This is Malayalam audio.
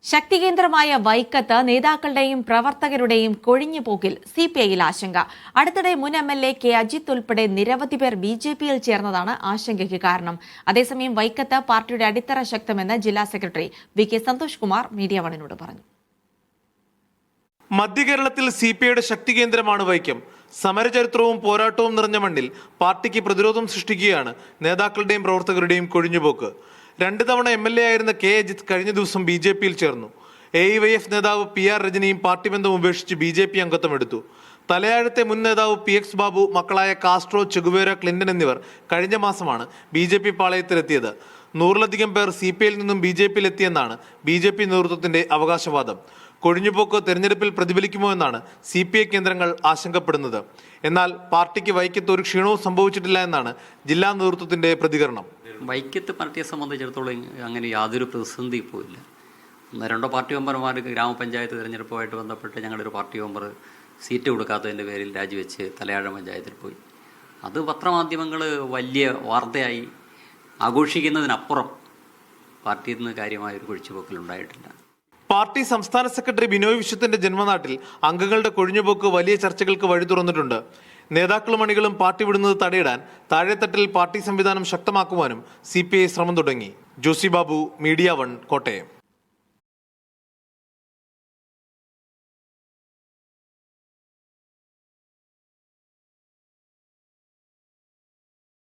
ശക്തികേന്ദ്രമായ വൈക്കത്ത് നേതാക്കളുടെയും പ്രവർത്തകരുടെയും കൊഴിഞ്ഞുപോക്കിൽ സിപിഐയിൽ ആശങ്ക. അടുത്തിടെ മുൻ MLA കെ അജിത് ഉൾപ്പെടെ നിരവധി പേർ BJPയിൽ ചേർന്നതാണ് ആശങ്കയ്ക്ക് കാരണം. അതേസമയം വൈക്കത്ത് പാർട്ടിയുടെ അടിത്തറ ശക്തമെന്ന് ജില്ലാ secretary VK Santhosh Kumar media വണിനോട് പറഞ്ഞു. മധ്യകേരളത്തിൽ സിപിഐയുടെ ശക്തി കേന്ദ്രമാണ് വൈക്കം. സമരചരിത്രവും പോരാട്ടവും നിറഞ്ഞ മണ്ണിൽ പാർട്ടിക്ക് പ്രതിരോധം സൃഷ്ടിക്കുകയാണ് നേതാക്കളുടെയും പ്രവർത്തകരുടെയും കൊഴിഞ്ഞുപോക്ക്. 2 തവണ MLA ആയിരുന്ന കെ അജിത് കഴിഞ്ഞ ദിവസം BJPയിൽ ചേർന്നു. AIYF നേതാവ് PR രജനിയും പാർട്ടി ബന്ധം ഉപേക്ഷിച്ച് BJP അംഗത്വം എടുത്തു. തലയാഴത്തെ മുൻ നേതാവ് PX ബാബു, മക്കളായ കാസ്ട്രോ, ചെഗുവേര, ക്ലിന്റൺ എന്നിവർ കഴിഞ്ഞ മാസമാണ് BJP പാളയത്തിലെത്തിയത്. 100-ലധികം പേർ CPIയിൽ നിന്നും BJPയിൽ എത്തിയെന്നാണ് BJP നേതൃത്വത്തിന്റെ അവകാശവാദം. കൊഴിഞ്ഞുപോക്ക് തെരഞ്ഞെടുപ്പിൽ പ്രതിഫലിക്കുമോ എന്നാണ് CPI കേന്ദ്രങ്ങൾ ആശങ്കപ്പെടുന്നത്. എന്നാൽ പാർട്ടിക്ക് വൈക്കത്ത് ഒരു ക്ഷീണവും സംഭവിച്ചിട്ടില്ല എന്നാണ് ജില്ലാ നേതൃത്വത്തിന്റെ പ്രതികരണം. വൈക്കത്ത് പാർട്ടിയെ സംബന്ധിച്ചിടത്തോളം അങ്ങനെ യാതൊരു പ്രതിസന്ധി ഇപ്പോൾ ഇല്ല. 2 പാർട്ടി മെമ്പർമാർക്ക് ഗ്രാമപഞ്ചായത്ത് തിരഞ്ഞെടുപ്പുമായിട്ട് ബന്ധപ്പെട്ട് ഞങ്ങളുടെ ഒരു പാർട്ടി മെമ്പർ സീറ്റ് കൊടുക്കാത്തതിൻ്റെ പേരിൽ രാജിവെച്ച് തലയാഴ പഞ്ചായത്തിൽ പോയി. അത് പത്രമാധ്യമങ്ങൾ വലിയ വാർത്തയായി ആഘോഷിക്കുന്നതിനപ്പുറം പാർട്ടിയിൽ നിന്ന് കാര്യമായൊരു കൊഴിച്ചുപോക്കലുണ്ടായിട്ടില്ല. പാർട്ടി സംസ്ഥാന സെക്രട്ടറി ബിനോയ് വിശ്വത്തിന്റെ ജന്മനാട്ടിൽ അംഗങ്ങളുടെ കൊഴിഞ്ഞുപോക്ക് വലിയ ചർച്ചകൾക്ക് വഴി തുറന്നിട്ടുണ്ട്. നേതാക്കളും അണികളും പാർട്ടി വിടുന്നത് തടയിടാൻ താഴെത്തട്ടിൽ പാർട്ടി സംവിധാനം ശക്തമാക്കുവാനും CPI ശ്രമം തുടങ്ങി. ജോസി ബാബു, മീഡിയ 1, കോട്ടയം.